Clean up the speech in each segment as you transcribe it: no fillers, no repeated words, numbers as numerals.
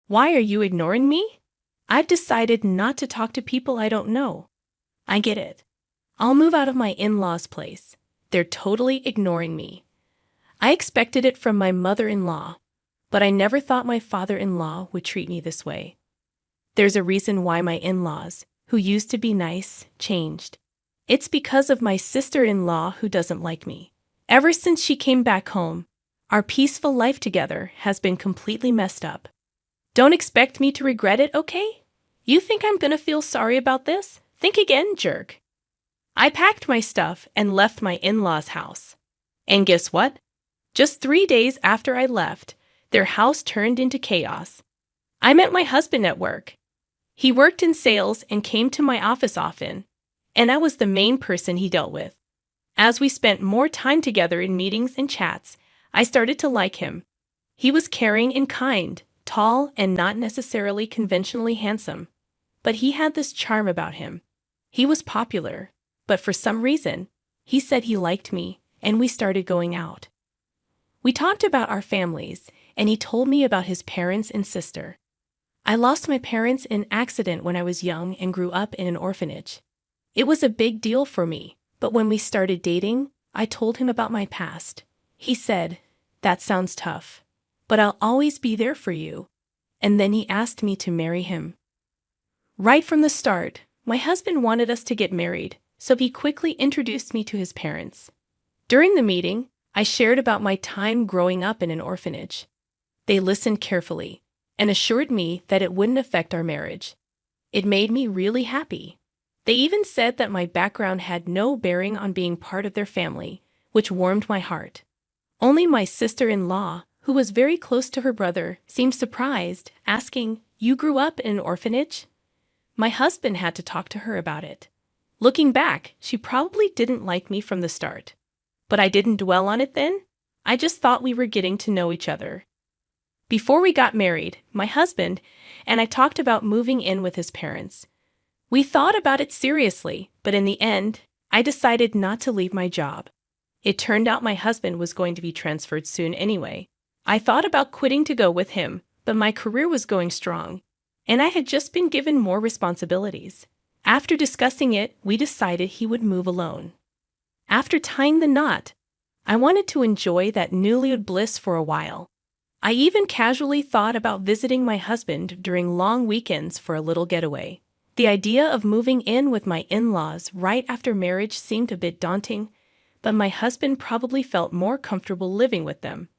Why are you ignoring me? I've decided not to talk to people I don't know. I get it. I'll move out of my in-laws' place. They're totally ignoring me. I expected it from my mother-in-law, but I never thought my father-in-law would treat me this way. There's a reason why my in-laws, who used to be nice, changed. It's because of my sister-in-law who doesn't like me. Ever since she came back home, our peaceful life together has been completely messed up. Don't expect me to regret it, okay? You think I'm gonna feel sorry about this? Think again, jerk. I packed my stuff and left my in-laws' house. And guess what? Just 3 days after I left, their house turned into chaos. I met my husband at work. He worked in sales and came to my office often, and I was the main person he dealt with. As we spent more time together in meetings and chats, I started to like him. He was caring and kind, tall and not necessarily conventionally handsome. But he had this charm about him. He was popular, but for some reason, he said he liked me, and we started going out. We talked about our families, and he told me about his parents and sister. I lost my parents in an accident when I was young and grew up in an orphanage. It was a big deal for me, but when we started dating, I told him about my past. He said, "That sounds tough, but I'll always be there for you." And then he asked me to marry him. Right from the start, my husband wanted us to get married, so he quickly introduced me to his parents. During the meeting, I shared about my time growing up in an orphanage. They listened carefully and assured me that it wouldn't affect our marriage. It made me really happy. They even said that my background had no bearing on being part of their family, which warmed my heart. Only my sister-in-law, who was very close to her brother, seemed surprised, asking, "You grew up in an orphanage?" My husband had to talk to her about it. Looking back, she probably didn't like me from the start. But I didn't dwell on it then. I just thought we were getting to know each other. Before we got married, my husband and I talked about moving in with his parents. We thought about it seriously, but in the end, I decided not to leave my job. It turned out my husband was going to be transferred soon anyway. I thought about quitting to go with him, but my career was going strong, and I had just been given more responsibilities. After discussing it, we decided he would move alone. After tying the knot, I wanted to enjoy that newlywed bliss for a while. I even casually thought about visiting my husband during long weekends for a little getaway. The idea of moving in with my in-laws right after marriage seemed a bit daunting, but my husband probably felt more comfortable living with them.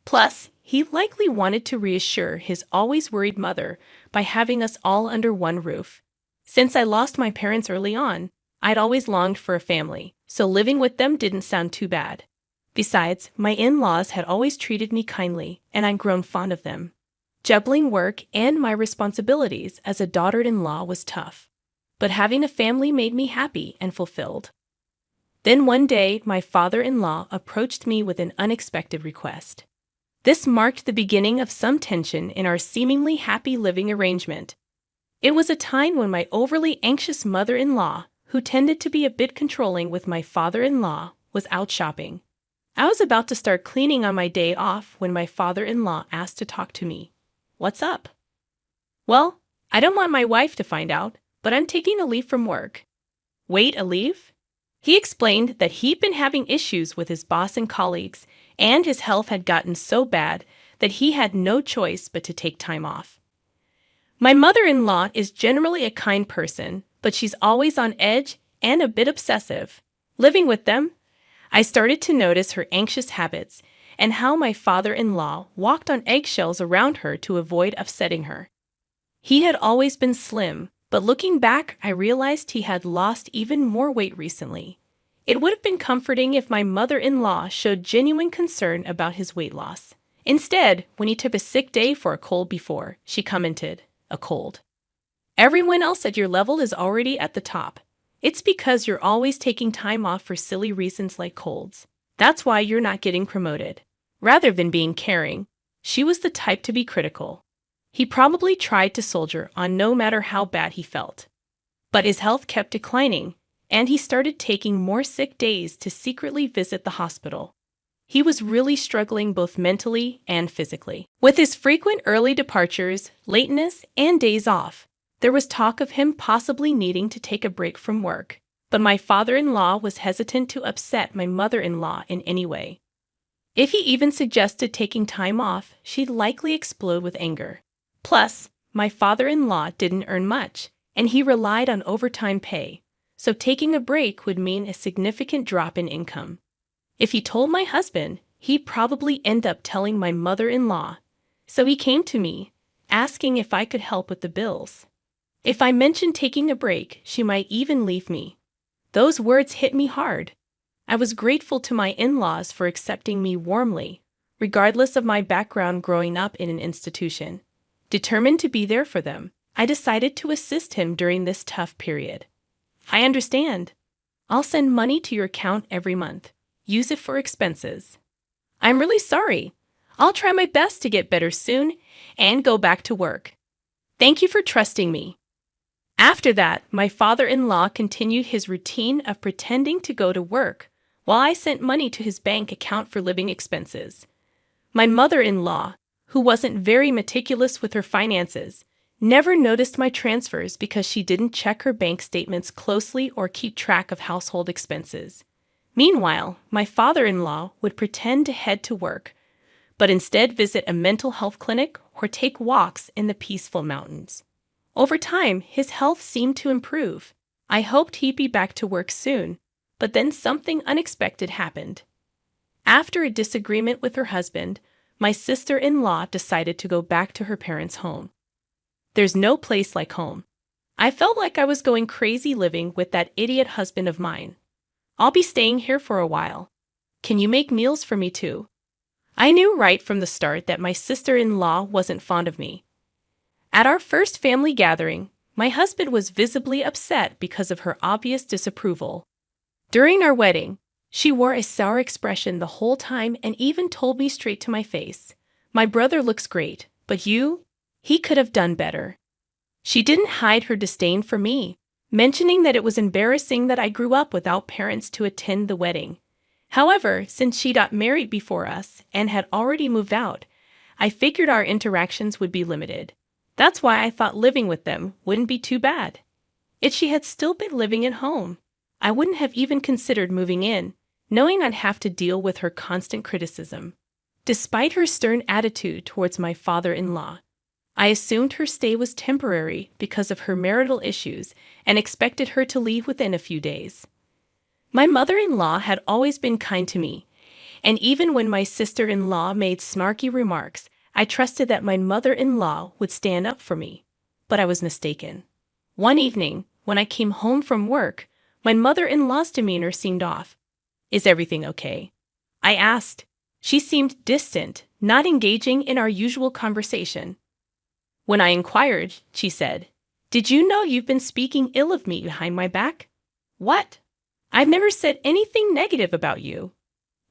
Plus, he likely wanted to reassure his always worried mother by having us all under one roof. Since I lost my parents early on, I'd always longed for a family, so living with them didn't sound too bad. Besides, my in-laws had always treated me kindly, and I'd grown fond of them. Juggling work and my responsibilities as a daughter-in-law was tough, but having a family made me happy and fulfilled. Then one day, my father-in-law approached me with an unexpected request. This marked the beginning of some tension in our seemingly happy living arrangement. It was a time when my overly anxious mother-in-law, who tended to be a bit controlling with my father-in-law, was out shopping. I was about to start cleaning on my day off when my father-in-law asked to talk to me. "What's up?" "Well, I don't want my wife to find out, but I'm taking a leave from work." "Wait, a leave?" He explained that he'd been having issues with his boss and colleagues, and his health had gotten so bad that he had no choice but to take time off. My mother-in-law is generally a kind person, but she's always on edge and a bit obsessive. Living with them, I started to notice her anxious habits and how my father-in-law walked on eggshells around her to avoid upsetting her. He had always been slim, but looking back, I realized he had lost even more weight recently. It would have been comforting if my mother-in-law showed genuine concern about his weight loss. Instead, when he took a sick day for a cold before, she commented, "A cold. Everyone else at your level is already at the top. It's because you're always taking time off for silly reasons like colds. That's why you're not getting promoted." Rather than being caring, she was the type to be critical. He probably tried to soldier on no matter how bad he felt. But his health kept declining, and he started taking more sick days to secretly visit the hospital. He was really struggling both mentally and physically. With his frequent early departures, lateness, and days off, there was talk of him possibly needing to take a break from work. But my father-in-law was hesitant to upset my mother-in-law in any way. If he even suggested taking time off, she'd likely explode with anger. Plus, my father-in-law didn't earn much, and he relied on overtime pay, so taking a break would mean a significant drop in income. If he told my husband, he'd probably end up telling my mother-in-law, so he came to me, asking if I could help with the bills. If I mentioned taking a break, she might even leave me. Those words hit me hard. I was grateful to my in-laws for accepting me warmly, regardless of my background growing up in an institution. Determined to be there for them, I decided to assist him during this tough period. I understand. I'll send money to your account every month. Use it for expenses. I'm really sorry. I'll try my best to get better soon and go back to work. Thank you for trusting me. After that, my father-in-law continued his routine of pretending to go to work while I sent money to his bank account for living expenses. My mother-in-law, who wasn't very meticulous with her finances, never noticed my transfers because she didn't check her bank statements closely or keep track of household expenses. Meanwhile, my father-in-law would pretend to head to work, but instead visit a mental health clinic or take walks in the peaceful mountains. Over time, his health seemed to improve. I hoped he'd be back to work soon, but then something unexpected happened. After a disagreement with her husband, my sister-in-law decided to go back to her parents' home. There's no place like home. I felt like I was going crazy living with that idiot husband of mine. I'll be staying here for a while. Can you make meals for me too? I knew right from the start that my sister-in-law wasn't fond of me. At our first family gathering, my husband was visibly upset because of her obvious disapproval. During our wedding, she wore a sour expression the whole time and even told me straight to my face, "My brother looks great, but you? He could have done better." She didn't hide her disdain for me, mentioning that it was embarrassing that I grew up without parents to attend the wedding. However, since she got married before us and had already moved out, I figured our interactions would be limited. That's why I thought living with them wouldn't be too bad. If she had still been living at home, I wouldn't have even considered moving in, knowing I'd have to deal with her constant criticism. Despite her stern attitude towards my father-in-law, I assumed her stay was temporary because of her marital issues and expected her to leave within a few days. My mother-in-law had always been kind to me, and even when my sister-in-law made snarky remarks, I trusted that my mother-in-law would stand up for me. But I was mistaken. One evening, when I came home from work, my mother-in-law's demeanor seemed off. "Is everything okay?" I asked. She seemed distant, not engaging in our usual conversation. When I inquired, she said, "Did you know you've been speaking ill of me behind my back?" "What? I've never said anything negative about you.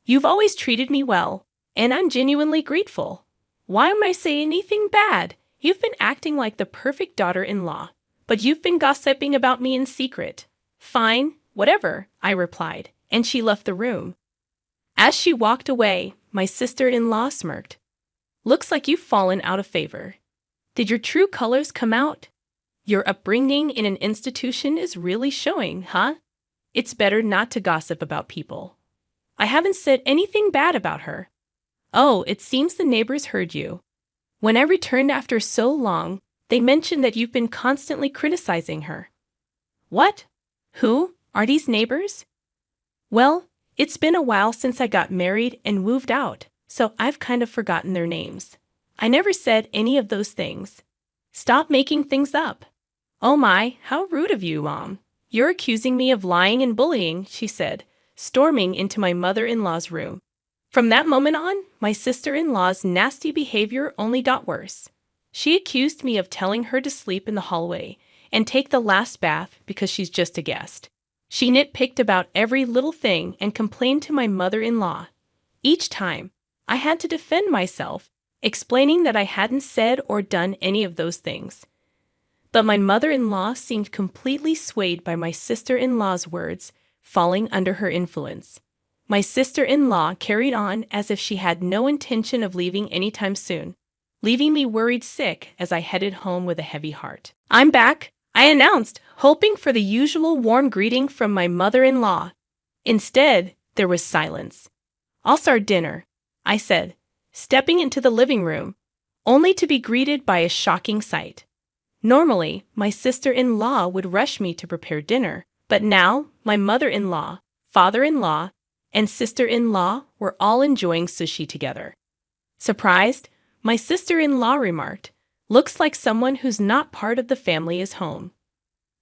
You've always treated me well, and I'm genuinely grateful. Why am I saying anything bad? You've been acting like the perfect daughter-in-law, but you've been gossiping about me in secret." "Fine, whatever," I replied, and she left the room. As she walked away, my sister-in-law smirked. "Looks like you've fallen out of favor. Did your true colors come out? Your upbringing in an institution is really showing, huh? It's better not to gossip about people." "I haven't said anything bad about her." "Oh, it seems the neighbors heard you. When I returned after so long, they mentioned that you've been constantly criticizing her." "What? Who? Are these neighbors?" "Well, it's been a while since I got married and moved out, so I've kind of forgotten their names. I never said any of those things. Stop making things up." "Oh my, how rude of you, Mom. You're accusing me of lying and bullying," she said, storming into my mother-in-law's room. From that moment on, my sister-in-law's nasty behavior only got worse. She accused me of telling her to sleep in the hallway and take the last bath because she's just a guest. She nitpicked about every little thing and complained to my mother-in-law. Each time, I had to defend myself, explaining that I hadn't said or done any of those things. But my mother-in-law seemed completely swayed by my sister-in-law's words, falling under her influence. My sister-in-law carried on as if she had no intention of leaving anytime soon, leaving me worried sick as I headed home with a heavy heart. "I'm back," I announced, hoping for the usual warm greeting from my mother-in-law. Instead, there was silence. "I'll start dinner," I said, stepping into the living room, only to be greeted by a shocking sight. Normally, my sister-in-law would rush me to prepare dinner, but now my mother-in-law, father-in-law, and sister-in-law were all enjoying sushi together. Surprised, my sister-in-law remarked, "Looks like someone who's not part of the family is home.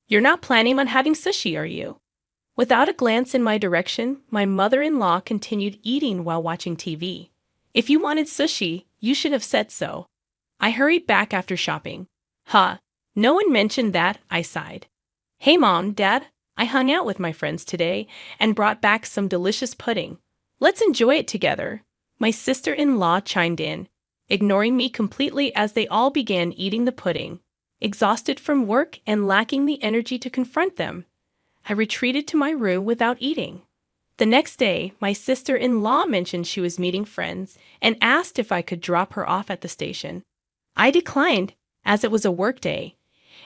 You're not planning on having sushi, are you?" Without a glance in my direction, my mother-in-law continued eating while watching TV. "If you wanted sushi, you should have said so." I hurried back after shopping. "Huh, no one mentioned that," I sighed. "Hey Mom, Dad, I hung out with my friends today and brought back some delicious pudding. Let's enjoy it together." My sister-in-law chimed in, ignoring me completely as they all began eating the pudding. Exhausted from work and lacking the energy to confront them, I retreated to my room without eating. The next day, my sister-in-law mentioned she was meeting friends and asked if I could drop her off at the station. I declined, as it was a work day,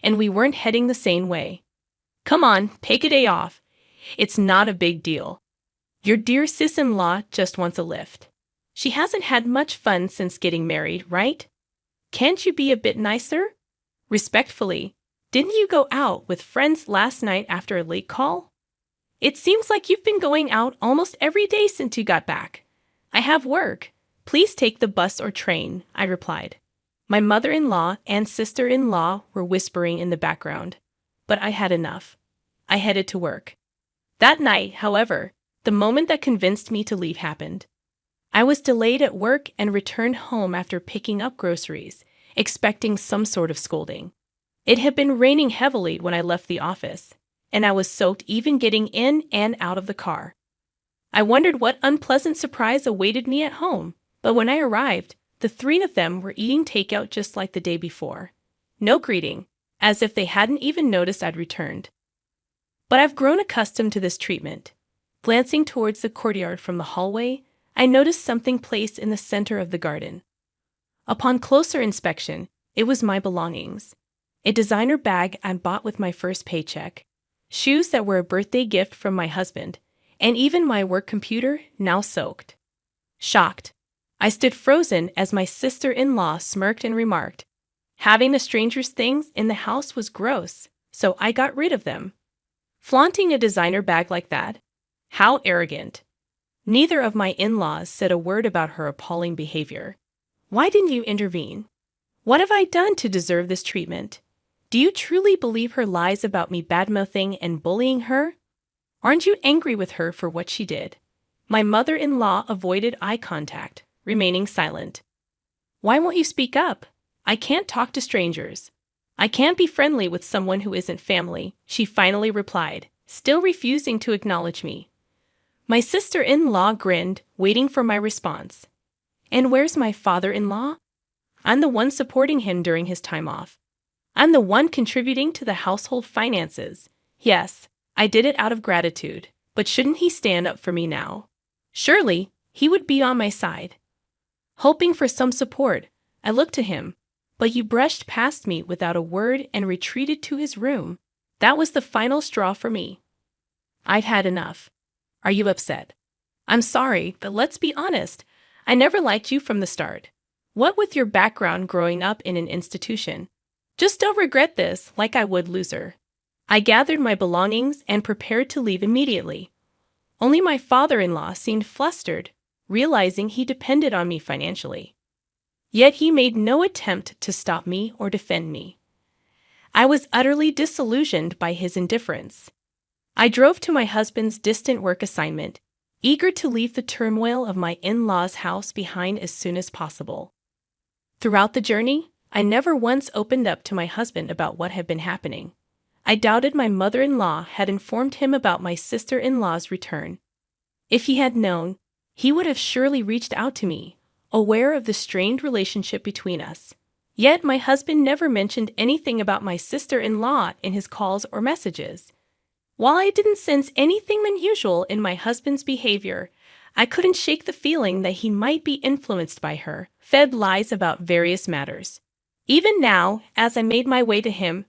and we weren't heading the same way. "Come on, take a day off. It's not a big deal. Your dear sis-in-law just wants a lift. She hasn't had much fun since getting married, right? Can't you be a bit nicer?" Respectfully, "Didn't you go out with friends last night after a late call? It seems like you've been going out almost every day since you got back." "I have work. Please take the bus or train," I replied. My mother-in-law and sister-in-law were whispering in the background, but I had enough. I headed to work. That night, however, the moment that convinced me to leave happened. I was delayed at work and returned home after picking up groceries, expecting some sort of scolding. It had been raining heavily when I left the office, and I was soaked even getting in and out of the car. I wondered what unpleasant surprise awaited me at home, but when I arrived, the three of them were eating takeout just like the day before. No greeting, as if they hadn't even noticed I'd returned. But I've grown accustomed to this treatment. Glancing towards the courtyard from the hallway, I noticed something placed in the center of the garden. Upon closer inspection, it was my belongings. A designer bag I bought with my first paycheck, shoes that were a birthday gift from my husband, and even my work computer, now soaked. Shocked, I stood frozen as my sister-in-law smirked and remarked, "Having a stranger's things in the house was gross, so I got rid of them." Flaunting a designer bag like that? How arrogant. Neither of my in-laws said a word about her appalling behavior. Why didn't you intervene? What have I done to deserve this treatment? Do you truly believe her lies about me badmouthing and bullying her? Aren't you angry with her for what she did? My mother-in-law avoided eye contact, remaining silent. "Why won't you speak up? I can't talk to strangers. I can't be friendly with someone who isn't family," she finally replied, still refusing to acknowledge me. My sister-in-law grinned, waiting for my response. "And where's my father-in-law? I'm the one supporting him during his time off. I'm the one contributing to the household finances. Yes, I did it out of gratitude, but shouldn't he stand up for me now? Surely, he would be on my side." Hoping for some support, I looked to him, but you brushed past me without a word and retreated to his room. That was the final straw for me. "I've had enough. Are you upset?" "I'm sorry, but let's be honest. I never liked you from the start. What with your background growing up in an institution? Just don't regret this like I would loser." I gathered my belongings and prepared to leave immediately. Only my father-in-law seemed flustered, realizing he depended on me financially. Yet he made no attempt to stop me or defend me. I was utterly disillusioned by his indifference. I drove to my husband's distant work assignment, eager to leave the turmoil of my in-laws' house behind as soon as possible. Throughout the journey, I never once opened up to my husband about what had been happening. I doubted my mother-in-law had informed him about my sister-in-law's return. If he had known, he would have surely reached out to me, aware of the strained relationship between us. Yet my husband never mentioned anything about my sister-in-law in his calls or messages. While I didn't sense anything unusual in my husband's behavior, I couldn't shake the feeling that he might be influenced by her, fed lies about various matters. Even now, as I made my way to him,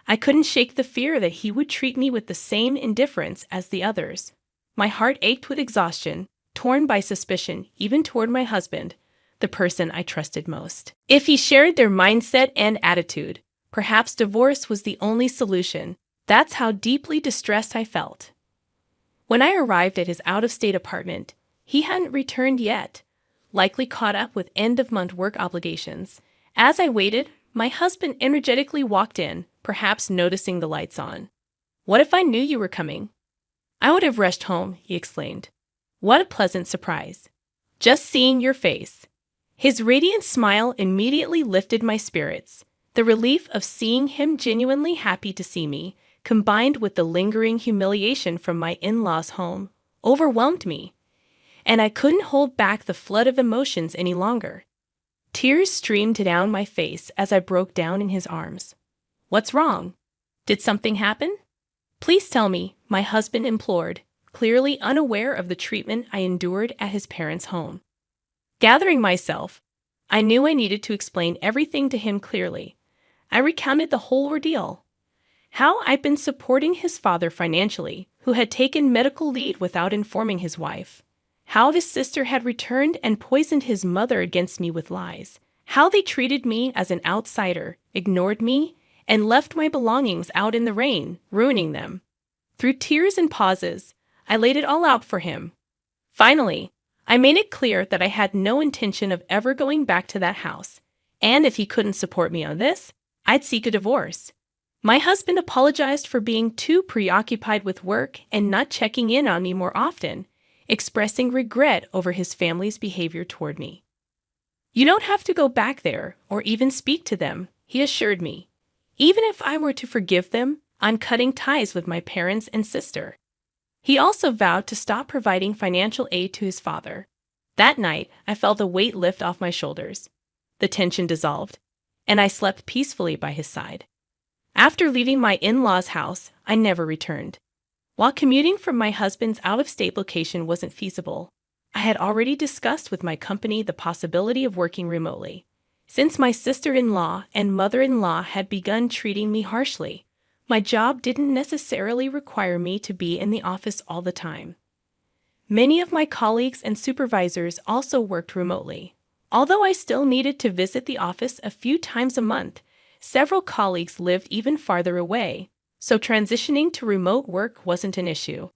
I couldn't shake the fear that he would treat me with the same indifference as the others. My heart ached with exhaustion, torn by suspicion, even toward my husband, the person I trusted most. If he shared their mindset and attitude, perhaps divorce was the only solution. That's how deeply distressed I felt. When I arrived at his out-of-state apartment, he hadn't returned yet, likely caught up with end-of-month work obligations. As I waited, my husband energetically walked in, perhaps noticing the lights on. "What if I knew you were coming?" "I would have rushed home," he exclaimed. "What a pleasant surprise. Just seeing your face." His radiant smile immediately lifted my spirits. The relief of seeing him genuinely happy to see me, combined with the lingering humiliation from my in-laws' home, overwhelmed me, and I couldn't hold back the flood of emotions any longer. Tears streamed down my face as I broke down in his arms. "What's wrong? Did something happen? Please tell me," my husband implored, clearly unaware of the treatment I endured at his parents' home. Gathering myself, I knew I needed to explain everything to him clearly. I recounted the whole ordeal. How I'd been supporting his father financially, who had taken medical leave without informing his wife. How his sister had returned and poisoned his mother against me with lies. How they treated me as an outsider, ignored me, and left my belongings out in the rain, ruining them. Through tears and pauses, I laid it all out for him. Finally, I made it clear that I had no intention of ever going back to that house, and if he couldn't support me on this, I'd seek a divorce. My husband apologized for being too preoccupied with work and not checking in on me more often, expressing regret over his family's behavior toward me. "You don't have to go back there or even speak to them," he assured me. "Even if I were to forgive them, I'm cutting ties with my parents and sister." He also vowed to stop providing financial aid to his father. That night, I felt a weight lift off my shoulders. The tension dissolved, and I slept peacefully by his side. After leaving my in-laws' house, I never returned. While commuting from my husband's out-of-state location wasn't feasible, I had already discussed with my company the possibility of working remotely. Since my sister-in-law and mother-in-law had begun treating me harshly, my job didn't necessarily require me to be in the office all the time. Many of my colleagues and supervisors also worked remotely. Although I still needed to visit the office a few times a month, several colleagues lived even farther away, so transitioning to remote work wasn't an issue.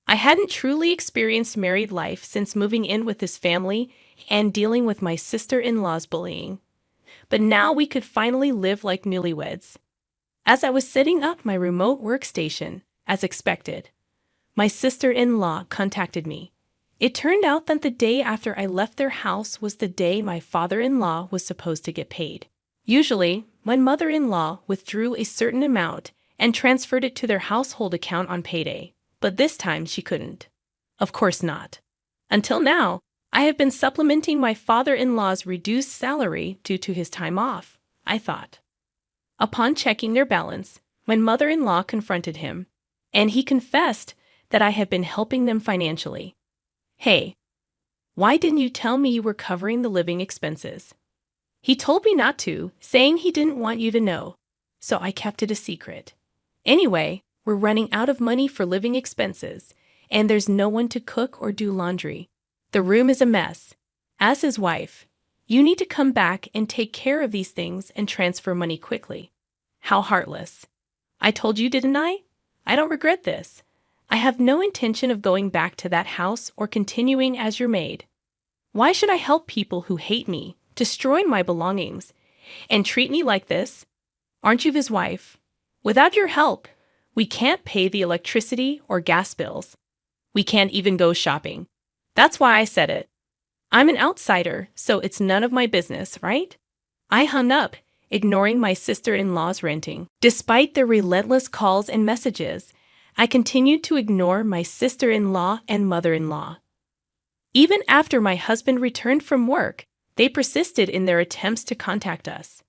I hadn't truly experienced married life since moving in with his family and dealing with my sister-in-law's bullying. But now we could finally live like newlyweds. As I was setting up my remote workstation, as expected, my sister-in-law contacted me. It turned out that the day after I left their house was the day my father-in-law was supposed to get paid. Usually, my mother-in-law withdrew a certain amount and transferred it to their household account on payday, but this time she couldn't. Of course not. Until now, I have been supplementing my father-in-law's reduced salary due to his time off, I thought. Upon checking their balance, my mother-in-law confronted him, and he confessed that I had been helping them financially. "Hey, why didn't you tell me you were covering the living expenses?" He told me not to, saying he didn't want you to know, so I kept it a secret. Anyway, we're running out of money for living expenses, and there's no one to cook or do laundry. The room is a mess. As his wife, you need to come back and take care of these things and transfer money quickly. How heartless. I told you, didn't I? I don't regret this. I have no intention of going back to that house or continuing as your maid. Why should I help people who hate me, destroy my belongings, and treat me like this? Aren't you his wife? Without your help, we can't pay the electricity or gas bills. We can't even go shopping. That's why I said it. I'm an outsider, so it's none of my business, right? I hung up, ignoring my sister-in-law's ranting. Despite their relentless calls and messages, I continued to ignore my sister-in-law and mother-in-law. Even after my husband returned from work, they persisted in their attempts to contact us.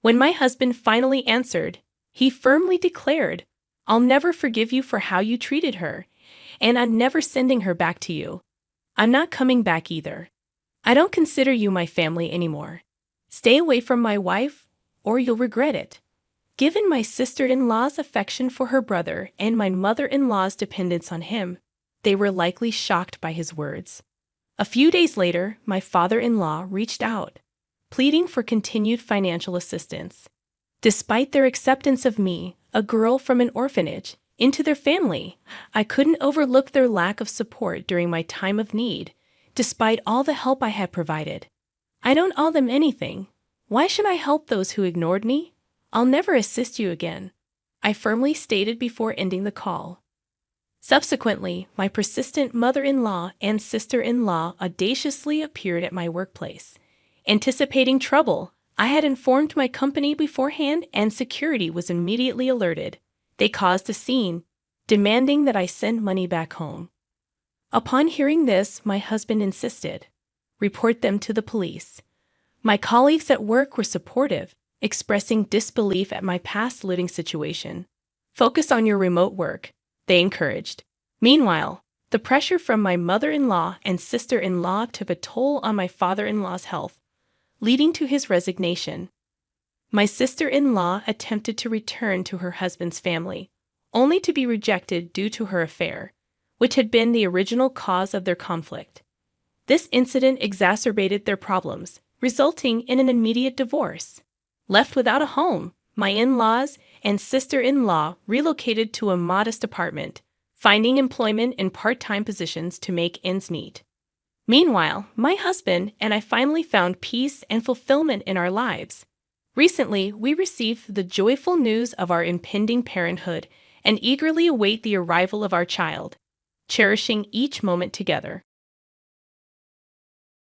When my husband finally answered, he firmly declared, "I'll never forgive you for how you treated her, and I'm never sending her back to you." I'm not coming back either. I don't consider you my family anymore. Stay away from my wife, or you'll regret it. Given my sister-in-law's affection for her brother and my mother-in-law's dependence on him, they were likely shocked by his words. A few days later, my father-in-law reached out, pleading for continued financial assistance. Despite their acceptance of me, a girl from an orphanage, into their family, I couldn't overlook their lack of support during my time of need, despite all the help I had provided. I don't owe them anything. Why should I help those who ignored me? I'll never assist you again, I firmly stated before ending the call. Subsequently, my persistent mother-in-law and sister-in-law audaciously appeared at my workplace. Anticipating trouble, I had informed my company beforehand and security was immediately alerted. They caused a scene, demanding that I send money back home. Upon hearing this, my husband insisted, report them to the police. My colleagues at work were supportive, expressing disbelief at my past living situation. Focus on your remote work, they encouraged. Meanwhile, the pressure from my mother-in-law and sister-in-law took a toll on my father-in-law's health, leading to his resignation. My sister-in-law attempted to return to her husband's family, only to be rejected due to her affair, which had been the original cause of their conflict. This incident exacerbated their problems, resulting in an immediate divorce. Left without a home, my in-laws and sister-in-law relocated to a modest apartment, finding employment in part-time positions to make ends meet. Meanwhile, my husband and I finally found peace and fulfillment in our lives. Recently, we received the joyful news of our impending parenthood and eagerly await the arrival of our child, cherishing each moment together.